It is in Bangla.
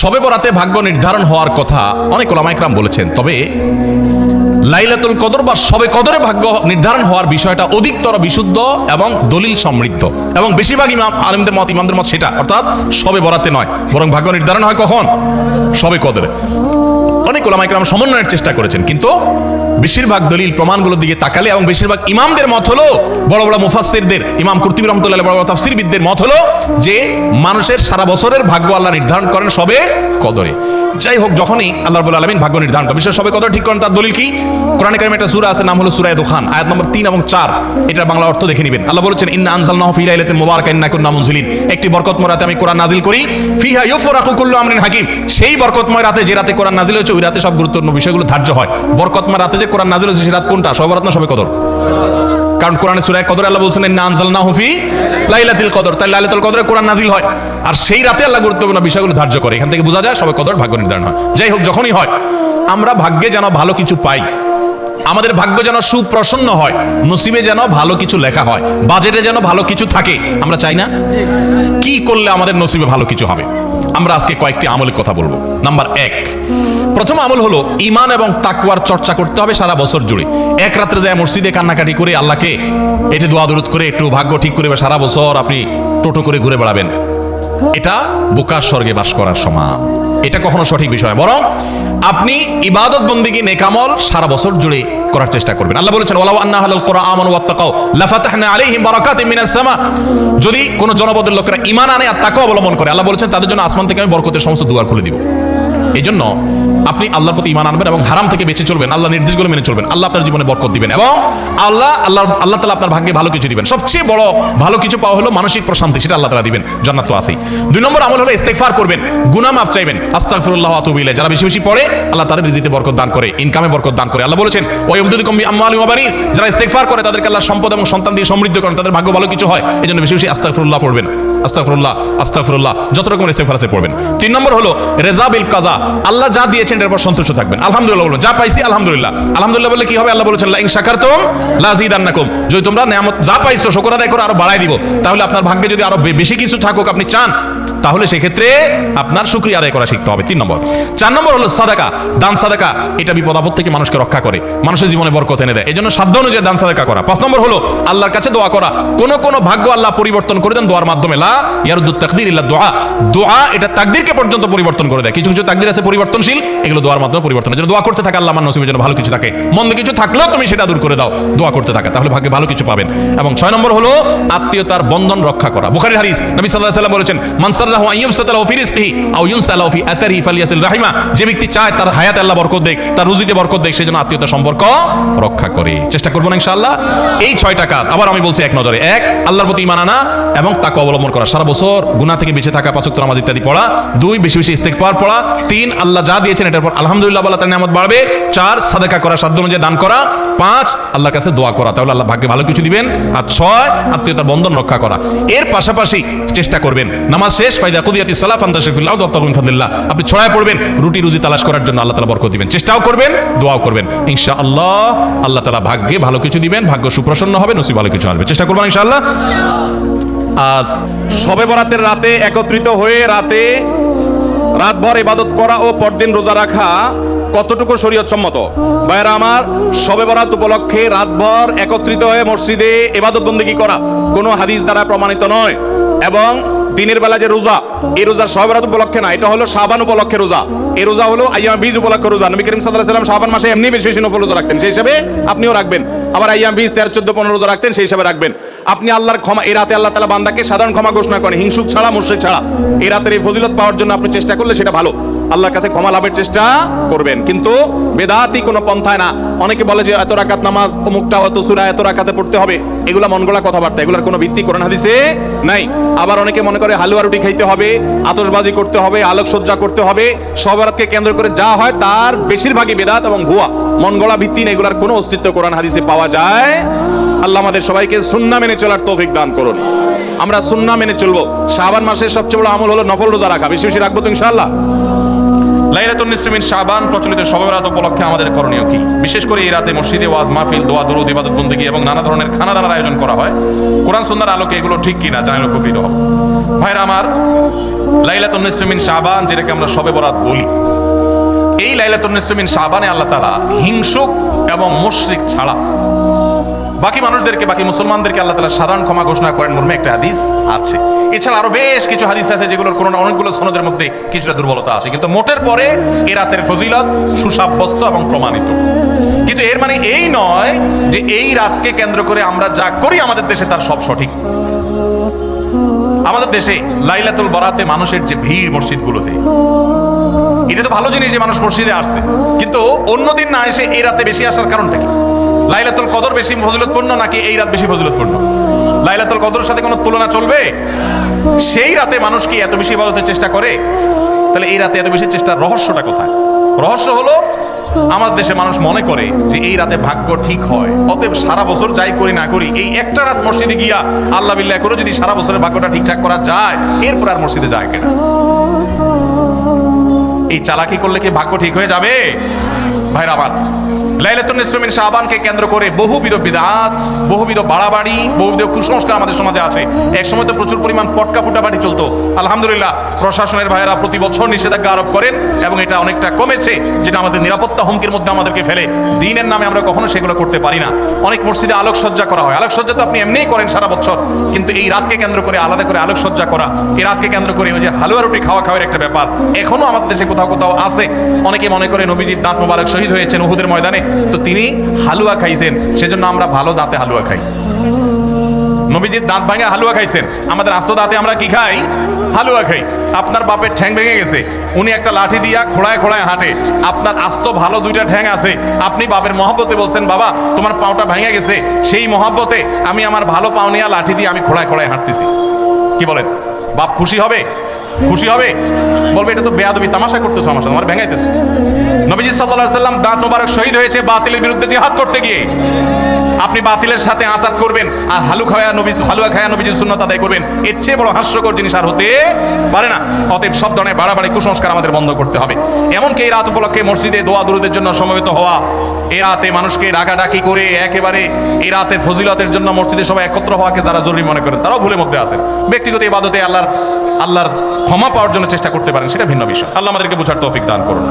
শবে বরাতে ভাগ্য নির্ধারণ হওয়ার কথা অনেক ওলামা ইকরাম বলেছেন, তবে লাইলাতুল কদর বা শবে কদরে ভাগ্য নির্ধারণ হওয়ার বিষয়টা অধিকতর বিশুদ্ধ এবং দলিল সমৃদ্ধ, এবং বেশিরভাগ ইমামদের মত সেটা, অর্থাৎ শবে বরাতে নয়, বরং ভাগ্য নির্ধারণ হয় কখন? শবে কদরে। অনেক ওলামা ইকরাম সমন্বয়ের চেষ্টা করেছেন, কিন্তু বেশিরভাগ দলিল প্রমাণগুলোর দিকে তাকালে এবং বেশিরভাগ ইমামদের মত হলো, বড় বড় মুফাসসিরদের, ইমাম কুরতুবী রাহমাতুল্লাহ, বড় বড় তাফসীরবিদদের মত হলো যে মানুষের সারা বছরের ভাগ্য আল্লাহ নির্ধারণ করেন শবে কদরে। যাই হোক, যখনই আল্লাহ রাব্বুল আলামিন ভাগ্য নির্ধারণ করেন, বিশেষ শবে কদর ঠিক করেন, তার দলিল কি? কোরআনে কারিমে একটা সূরা আছে, নাম হলো সূরা দুখান, আয়াত নম্বর 3 এবং 4। এটার বাংলা অর্থ দেখে নেবেন। আল্লাহ বলেছেন, ইন্না আনজালনাহু ফি লাইলাতিন মুবারাকাতিন ইন্না কুন্না মুনজিলিন। একটি বরকতময় রাতে আমি কোরআন নাজিল করি, ফিহা ইউফরাকু কুল্লু আমরিন হাকিম। সেই বরকতময় রাতে, যে রাতে কোরআন নাজিল হয়েছে, ওই রাতে সব গুরুত্বপূর্ণ বিষয়গুলো ধার্য হয়। বরকতময় রাতে যে কোরআন নাজিল হয়েছে, সেই রাত কোনটা? শবে বরাত না শবে কদর? কারণ কোরআনে সূরা কদর আল্লাহ বলছেন, ইন্না আনজালনাহু ফি লাইলাতিল কদর, তাই লাইলাতুল কদরে কোরআন নাজিল হয়, আর সেই রাতে আল্লাহ গুরুত্বপূর্ণ বিষয়গুলো ধার্য করে। এখান থেকে বোঝা যায় শবে কদর ভাগ্য নির্ধারণ হয়। যাই হোক, যখনই হয়, আমরা ভাগ্যে যেন ভালো কিছু পাই, আমাদের ভাগ্য যেন সুপ্রসন্ন হয়, নসিবে যেন ভালো কিছু লেখা হয়, বাজেটে যেন ভালো কিছু থাকে, আমরা চাই না? কি করলে আমাদের নসিবে ভালো কিছু হবে? আমরা আজকে কয়েকটি আমলের কথা বলবো। নাম্বার 1, প্রথম আমল হলো ঈমান এবং তাকওয়ার চর্চা করতে হবে সারা বছর জুড়ে। এক রাত্রে যায় মসজিদে কান্নাকাটি করে আল্লাহকে এটা দোয়া দরুদ করে একটু ভাগ্য ঠিক করে সারা বছর আপনি টোটো করে ঘুরে বেড়াবেন, এটা বোকার স্বর্গে বাস করার সমান। এটা কখনো সঠিক বিষয়, বরং আপনি ইবাদত বন্দেগী নেকামল সারা বছর জুড়ে করার চেষ্টা করবেন। আল্লাহ বলেছেন, ওয়ালাউ আন্না আহলাল কুরআ আমানু ওয়াত্তাকাউ লাফাতাহনা আলাইহিম বারাকাতিম মিনাস সামা। যদি কোন জনপদের লোকেরা ঈমান আনে আর তাকওয়া অবলম্বন করে, আল্লাহ বলেছেন তাদের জন্য আসমান থেকে আমি বরকতের সমস্ত দুয়ার খুলে দিব। এই জন্য আপনি আল্লাহর প্রতি ঈমান আনবেন এবং হারাম থেকে বেঁচে চলবেন, আল্লাহ নির্দেশগুলো মেনে চলবেন, আল্লাহ আপনার জীবনে বরকত দিবেন এবং আল্লাহ তাআলা আপনার ভাগ্যে ভালো কিছু দিবেন। সবচেয়ে বড় ভালো কিছু পাওয়া হলো মানসিক প্রশান্তি, সেটা আল্লাহ তাআলা দিবেন, জান্নাত তো আছেই। 2 নম্বর আমল হলো ইস্তিগফার করবেন, গুনাহ মাফ চাইবেন, আস্তাগফিরুল্লাহ ওয়া আতুবু ইলাইহি। যারা বেশি বেশি পড়ে, আল্লাহ তাদের রিজিকে বরকত দান করে, ইনকামে বরকত দান করে। আল্লাহ বলেছেন, ওয়া ইউমদিদুকুম বিআমওয়ালিন ওয়া বানিন। যারা ইস্তিগফার করে, তাদেরকে আল্লাহ সম্পদ এবং সন্তান দিয়ে সমৃদ্ধ করেন, তাদের ভাগ্য ভালো কিছু হয়। এজন্য বেশি বেশি আস্তাগফিরুল্লাহ পড়বেন, আস্তাগফিরুল্লাহ আস্তাগফিরুল্লাহ, যত রকমের ইস্তিগফার আছে পড়বেন। 3 নম্বর হলো রেজা বিল কাজা, আল্লাহ যা দিয়েছেন এর উপর সন্তুষ্ট থাকবেন, আলহামদুলিল্লাহ বলবেন, যা পাইছি আলহামদুলিল্লাহ। আলহামদুলিল্লাহ বলে কি হবে? আল্লাহ বলেছেন, লা ইন শাকারতুম লাযিদান্নাকুম, যদি তোমরা নিয়ামত যা পাইছো শুকর আদায় করে আরো বাড়াই দিব। তাহলে আপনার ভাগ্যে যদি আরো বেশি কিছু থাকুক আপনি চান, তাহলে সেই ক্ষেত্রে আপনার শুকরিয়া আদায় করা শিখতে হবে। 3 নম্বর। 4 নম্বর হলো সাদাকা, দান সাদাকা। এটা বিপদ আপদ থেকে মানুষকে রক্ষা করে, মানুষের জীবনে বরকত এনে দেয়, এজন্য সাধ্য অনুযায়ী দান সাদাকা করা। 5 নম্বর হলো আল্লাহর কাছে দোয়া করা। কোন ভাগ্য আল্লাহ পরিবর্তন করে দেন দোয়ার মাধ্যমে, লা ইয়ারুদ্দুত তাকদির ইল্লা দুআ। দোয়া এটা তাকদিরকে পর্যন্ত পরিবর্তন করে দেয়। কিছু কিছু তাকদির আছে পরিবর্তনশীল, এগুলো দোয়ার মাধ্যমে পরিবর্তন। এজন্য দোয়া করতে থাকে, আল্লাহ আমার নসিবের জন্য ভালো কিছু থাকে, মন্দ কিছু থাকলেও তুমি সেটা দূর করে দাও, দোয়া করতে থাকা, তাহলে ভাগ্যে ভালো কিছু পাবেন। এবং 6 নম্বর হলো আত্মীয়তার বন্ধন রক্ষা করা। বুখারীর হাদিস, নবী সাল্লাল্লাহু আলাইহি ওয়াসাল্লাম বলেছেন, মান সাররাহু আন ইউবসাতা লাহু ফি রিজকিহি আও ইউনসা লাহু ফি আথারিহি ফালিয়াসিল রাহিমা। যে ব্যক্তি চায় তার হায়াতে আল্লাহ বরকত দেখ, তার রুজিতে বরকত দেখ, সেজন্য আত্মীয়তার সম্পর্ক রক্ষা করে। চেষ্টা করব না ইনশাআল্লাহ। এই 6টা কাজ আবার আমি বলছি এক নজরে। 1, আল্লাহর প্রতি ঈমান আনা এবং তাকওয়া অবলম্বন করা, সারা বছর গুনাহ থেকে বেঁচে থাকা, 5 ওয়াক্ত নামাজ ইত্যাদি পড়া। 2, বেশি বেশি ইস্তিগফার পড়া। 3, আল্লাহ যা দিয়েছেন এটার পর আলহামদুলিল্লাহ বলা, তার নিয়ামত বাড়বে। 4, সাদাকা করা, সাধ্য অনুযায়ী দান করা। 5, আল্লাহর কাছে দোয়া করা, তাহলে আল্লাহ ভাগ্যে ভালো কিছু দিবেন। আর 6, আত্মীয়তার বন্ধন রক্ষা করা। এর পাশাপাশি চেষ্টা করবেন নামাজ শেষ ফাইদা কুদিয়াতিস সালাহ ফান্তাশিরু ফিল আরদি ওয়াবতাগু মিন ফাদলিল্লাহ, আপনি ছড়ায় পড়বেন, রুটি রুজি তালাশ করার জন্য আল্লাহ তাআলা বরকত দিবেন। চেষ্টাও করবেন, দোয়াও করবেন, ইনশাআল্লাহ আল্লাহ তাআলা ভাগ্যে ভালো কিছু দিবেন, ভাগ্য সুপ্রসন্ন হবে, নসিব ভালো কিছু আসবে। চেষ্টা করবেন ইনশাআল্লাহ। আর শবে বরাতের রাতে একত্রিত হয়ে রাতভর ইবাদত করা ও পরদিন রোজা রাখা কতটুকু শরীয়ত সম্মত? ভাইরা আমার, শবে বরাত উপলক্ষে রাতভর একত্রিত হয়ে মসজিদে ইবাদত বন্দেগী করা কোনো হাদিস দ্বারা প্রমাণিত নয়। এবং দিনের বেলা যে রোজা, এই রোজা শবে বরাত উপলক্ষে না, এটা হলো শাবান উপলক্ষে রোজা। এই রোজা হলো আইয়াম বীজ উপলক্ষে রোজা। নবী করিম সাল্লাল্লাহু আলাইহি ওয়াসাল্লাম শাবান মাসে এমনি বেশি বেশি নফল রোজা রাখতেন, সেই হিসাবে আপনিও রাখবেন। আবার আইয়াম বীজ 13, 14, 15 রোজা রাখতেন, সেই হিসাবে রাখবেন। আপনি আল্লাহর ক্ষমা, এই রাতে আল্লাহ তাআলা বান্দাকে সাধারণ ক্ষমা ঘোষণা করেন, হিংসুক ছাড়া, মুশরিক ছাড়া। এই রাতের এই ফজিলত পাওয়ার জন্য আপনি চেষ্টা করলে সেটা ভালো, আল্লাহর কাছে ক্ষমা লাভের চেষ্টা করবেন, কিন্তু বেদাতি কোনো পন্থায় না। অনেকে বলে যে এত রাকাত নামাজ, অমুকটা অত সূরা এত রাকাতে পড়তে হবে, এগুলা মন গড়া কথাবার্তা, এগুলার কোনো ভিত্তি কোরআন হাদিসে নাই। আবার অনেকে মনে করে হালুয়া রুটি খাইতে হবে, আতশবাজি করতে হবে, আলোকসজ্জা করতে হবে, শবে বরাতকে কেন্দ্র করে যা হয় তার বেশিরভাগই বেদাত এবং ভুয়া, মন গড়া ভিত্তি নেই, এগুলার কোনো অস্তিত্ব কোরআন হাদিসে পাওয়া যায়। আল্লাহ আমাদের সবাইকে সুন্নাহ মেনে চলার তৌফিক দান করুন। আমরা সুন্নাহ মেনে চলবো। শাবান মাসের সবচেয়ে বড় আমল হলো নফল রোজা রাখা, বেশি বেশি রাখবো তো ইনশাআল্লাহ। লাইলাতুন নিসফি মিন শাবান প্রচলিত শবে বরাত উপলক্ষে আমাদের করণীয় কি? বিশেষ করে এই রাতে মসজিদে ওয়াজ মাহফিল, দোয়া দরুদ, ইবাদত বন্দেগী এবং নানা ধরনের খানাদানার আয়োজন করা হয়। কোরআন সুন্নাহর আলোকে এগুলো ঠিক কিনা জানালে উপকৃত হব। ভাইরা আমার, লাইলাতুন নিসফি মিন শাবান যেটাকে আমরা শবে বরাত বলি, এই লাইলাতুন নিসফি মিন শাবানে আল্লাহ তাআলা হিংসুক এবং মুশরিক ছাড়া বাকি মানুষদেরকে, বাকি মুসলমানদেরকে আল্লাহ তাআলা সাধারণ ক্ষমা ঘোষণা করেন মর্মে একটা হাদিস আছে। এছাড়া আরো বেশ কিছু হাদিস আছে যেগুলোর কোনো অনেকগুলো সনদের মধ্যে কিছুটা দুর্বলতা আছে, কিন্তু মোটের পরে এ রাতের ফজিলত সুসাব্যস্ত এবং প্রমাণিত। কিন্তু এর মানে এই নয় যে এই রাতকে কেন্দ্র করে আমরা যা করি আমাদের দেশে তার সব সঠিক। আমাদের দেশে লাইলাতুল বরাতে মানুষের যে ভিড় মসজিদগুলোতে, এটা তো ভালো জিনিস যে মানুষ মসজিদে আসছে, কিন্তু অন্যদিন না এসে এই রাতে বেশি আসার কারণটা কি? লাইলাতুল কদর বেশি ফজিলতপূর্ণ নাকি এই রাত বেশি ফজিলতপূর্ণ? লাইলাতুল কদরের সাথে কোনো তুলনা চলবে? সেই রাতে মানুষ কি এত বেশি ইবাদতের চেষ্টা করে? তাহলে এই রাতে এত বেশি চেষ্টার রহস্যটা কোথায়? রহস্য হলো আমাদের দেশে মানুষ মনে করে যে এই রাতে ভাগ্য ঠিক হয়, অতএব সারা বছর যাই করি না করি এই একটা রাত মসজিদে গিয়া আল্লাহ বিল্লাহ করে যদি সারা বছরের ভাগ্যটা ঠিকঠাক করা যায়, এরপর আর মসজিদে যায় কিনা। এই চালাকি করলে কি ভাগ্য ঠিক হয়ে যাবে? ভাইরা আমার, লাইলাতুন নিসফি মিন শাবানকে কেন্দ্র করে বহুবিধ বিদআত, বহুবিধ বাড়াবাড়ি, বহুবিধ কুসংস্কার আমাদের সমাজে আছে। এক সময় তো প্রচুর পরিমাণ পটকা ফুটাফাটি চলতো। আলহামদুলিল্লাহ, প্রশাসনের ভাইয়েরা প্রতি বছর নিষেধাজ্ঞা আরোপ করেন এবং এটা অনেকটা কমেছে, যেটা আমাদের নিরাপত্তা হুমকির মধ্যে আমাদেরকে ফেলে। দ্বীনের নামে আমরা কখনো সেগুলো করতে পারি না। অনেক মসজিদে আলোকসজ্জা করা হয়। আলোকসজ্জা তো আপনি এমনিই করেন সারা বছর, কিন্তু এই রাতকে কেন্দ্র করে আলাদা করে আলোকসজ্জা করা, এই রাতকে কেন্দ্র করে ওই যে হালুয়া রুটি খাওয়া খাওয়ার একটা ব্যাপার এখনো আমাদের দেশে কোথাও কোথাও আছে। অনেকে মনে করে নবীজির দাঁত মোবারক শহীদ হয়েছেন উহুদের ময়দানে, তো তিনি হালুয়া খাইছেন, সেজন্য আমরা ভালো দাঁতে হালুয়া খাই। নবীজির দাঁত ভাঙে হালুয়া খাইছেন, আমাদের আস্ত দাঁতে আমরা কি খাই? হালুয়া খাই। আপনার বাপের ঠ্যাং ভেঙে গেছে, উনি একটা লাঠি দিয়া খোড়ায় খোড়ায় হাঁটে, আপনার আস্ত ভালো দুইটা ঠ্যাং আছে, আপনি বাপের মহব্বতে বলছেন বাবা তোমার পাওটা ভেঙে গেছে, সেই মহব্বতে আমি আমার ভালো পাও নিয়ে লাঠি দিয়ে আমি খোড়ায় খোড়ায় হাঁটতেছি। কি বলেন? বাপ খুশি হবে? খুশি হবে? বলবে এটা তো বেয়াদবি, তামাশা করতেছো আমার সাথে, আমার ভেঙাইতেছো। নবীজি সাল্লাল্লাহু আলাইহি সাল্লাম দাঁত মোবারক শহীদ হয়েছে বাতিলের বিরুদ্ধে জিহাদ করতে গিয়ে। আপনি বাতিলের সাথে আতাত করবেন আর হালুয়া খায়া নবীজির সুন্নাত আদায় করবেন, এর চেয়ে বড় হাস্যকর জিনিস আর হতে পারে না। অতএব সব ধরনের বাড়াবাড়ি কুসংস্কার আমাদের বন্ধ করতে হবে। এমনকি এই রাত উপলক্ষে মসজিদে দোয়া দুরুদের জন্য সমবেত হওয়া, এই রাতে মানুষকে ডাকাডাকি করে একেবারে এই রাতের ফজিলতের জন্য মসজিদে সবাই একত্র হওয়াকে যারা জরুরি মনে করেন তারাও ভুলের মধ্যে আছেন। ব্যক্তিগত ইবাদতে আল্লাহর ক্ষমা পাওয়ার জন্য চেষ্টা করতে পারেন, সেটা ভিন্ন বিষয়। আল্লাহ আমাদেরকে বোঝার তৌফিক দান করুন।